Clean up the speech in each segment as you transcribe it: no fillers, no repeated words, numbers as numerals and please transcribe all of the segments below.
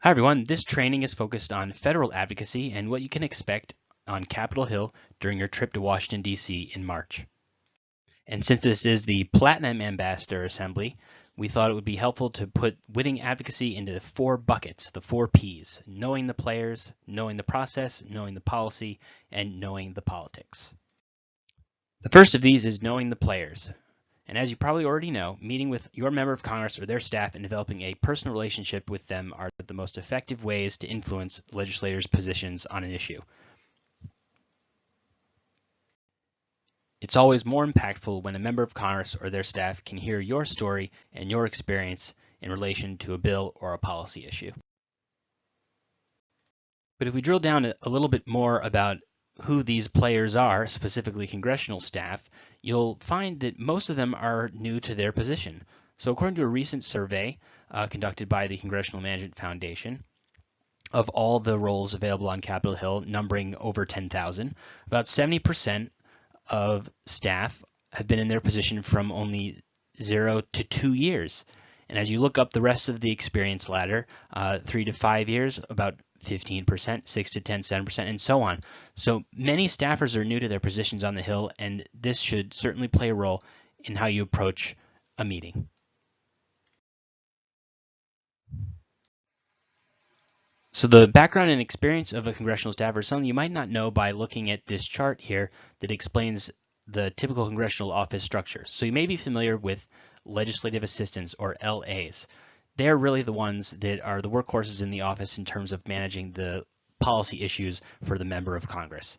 Hi everyone, this training is focused on federal advocacy and what you can expect on Capitol Hill during your trip to Washington, D.C. in March. And since this is the Platinum Ambassador Assembly, we thought it would be helpful to put winning advocacy into 4 buckets, the 4 Ps: knowing the players, knowing the process, knowing the policy, and knowing the politics. The first of these is knowing the players. And as you probably already know, meeting with your member of Congress or their staff and developing a personal relationship with them are the most effective ways to influence legislators' positions on an issue. It's always more impactful when a member of Congress or their staff can hear your story and your experience in relation to a bill or a policy issue. But if we drill down a little bit more about who these players are, specifically congressional staff, you'll find that most of them are new to their position. So according to a recent survey conducted by the Congressional Management Foundation, of all the roles available on Capitol Hill, numbering over 10,000, about 70% of staff have been in their position from only 0 to 2 years. And as you look up the rest of the experience ladder, 3 to 5 years, about 15%, 6 to 10, 7%, and so on. So many staffers are new to their positions on the Hill, and this should certainly play a role in how you approach a meeting. So the background and experience of a congressional staffer is something you might not know by looking at this chart here that explains the typical congressional office structure. So you may be familiar with legislative assistants, or LAs. They're really the ones that are the workhorses in the office in terms of managing the policy issues for the member of Congress.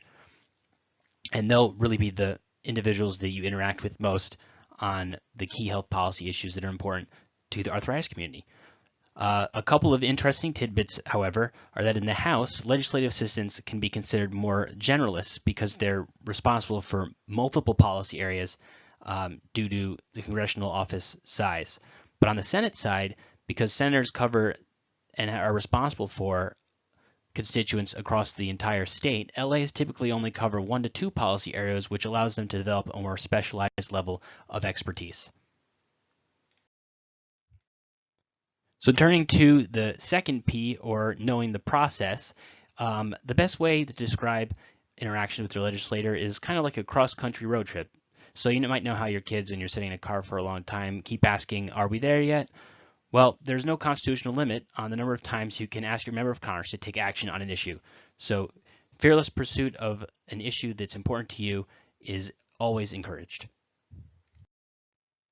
And they'll really be the individuals that you interact with most on the key health policy issues that are important to the arthritis community. A couple of interesting tidbits, however, are that in the House, legislative assistants can be considered more generalists because they're responsible for multiple policy areas due to the congressional office size. But on the Senate side, because senators cover and are responsible for constituents across the entire state, LAs typically only cover 1 to 2 policy areas, which allows them to develop a more specialized level of expertise. So turning to the second P, or knowing the process, the best way to describe interaction with your legislator is kind of like a cross-country road trip. So you might know how your kids, and you're sitting in a car for a long time, keep asking, are we there yet? Well, there's no constitutional limit on the number of times you can ask your member of Congress to take action on an issue. So fearless pursuit of an issue that's important to you is always encouraged.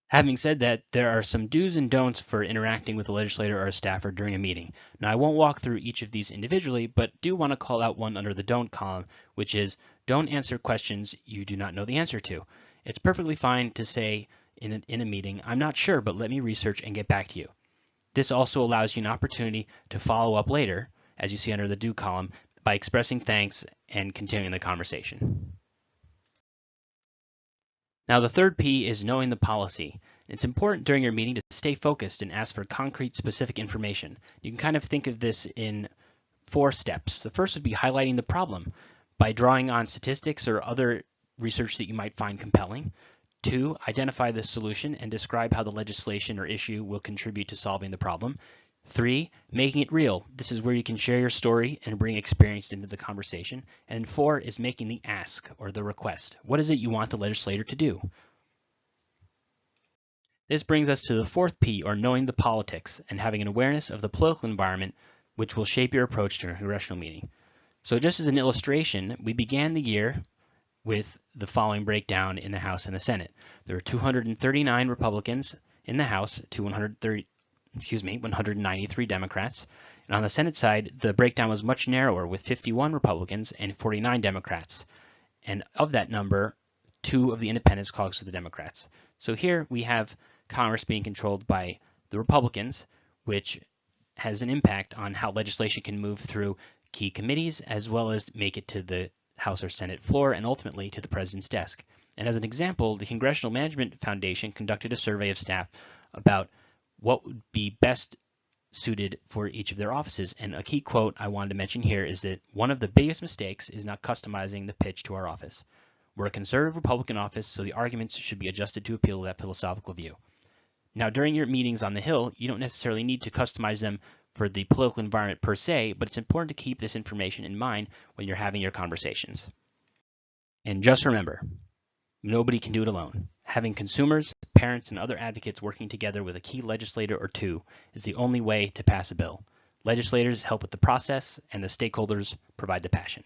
Having said that, there are some do's and don'ts for interacting with a legislator or a staffer during a meeting. Now, I won't walk through each of these individually, but do want to call out one under the don't column, which is don't answer questions you do not know the answer to. It's perfectly fine to say in a meeting, I'm not sure, but let me research and get back to you. This also allows you an opportunity to follow up later, as you see under the do column, by expressing thanks and continuing the conversation. Now, the third P is knowing the policy. It's important during your meeting to stay focused and ask for concrete, specific information. You can kind of think of this in 4 steps. The first would be highlighting the problem by drawing on statistics or other research that you might find compelling. 2, identify the solution and describe how the legislation or issue will contribute to solving the problem. 3, making it real. This is where you can share your story and bring experience into the conversation. And 4 is making the ask or the request. What is it you want the legislator to do? This brings us to the 4th P, or knowing the politics, and having an awareness of the political environment which will shape your approach to a congressional meeting. So just as an illustration, we began the year with the following breakdown in the House and the Senate. There are 239 Republicans in the House to 193 Democrats. And on the Senate side, the breakdown was much narrower, with 51 Republicans and 49 Democrats. And of that number, 2 of the independents caucus with the Democrats. So here we have Congress being controlled by the Republicans, which has an impact on how legislation can move through key committees, as well as make it to the House or Senate floor, and ultimately to the President's desk. And as an example, the Congressional Management Foundation conducted a survey of staff about what would be best suited for each of their offices. And a key quote I wanted to mention here is that one of the biggest mistakes is not customizing the pitch to our office. We're a conservative Republican office, so the arguments should be adjusted to appeal to that philosophical view. Now, during your meetings on the Hill, you don't necessarily need to customize them for the political environment per se, but it's important to keep this information in mind when you're having your conversations. And just remember, nobody can do it alone. Having consumers, parents, and other advocates working together with a key legislator or two is the only way to pass a bill. Legislators help with the process, and the stakeholders provide the passion.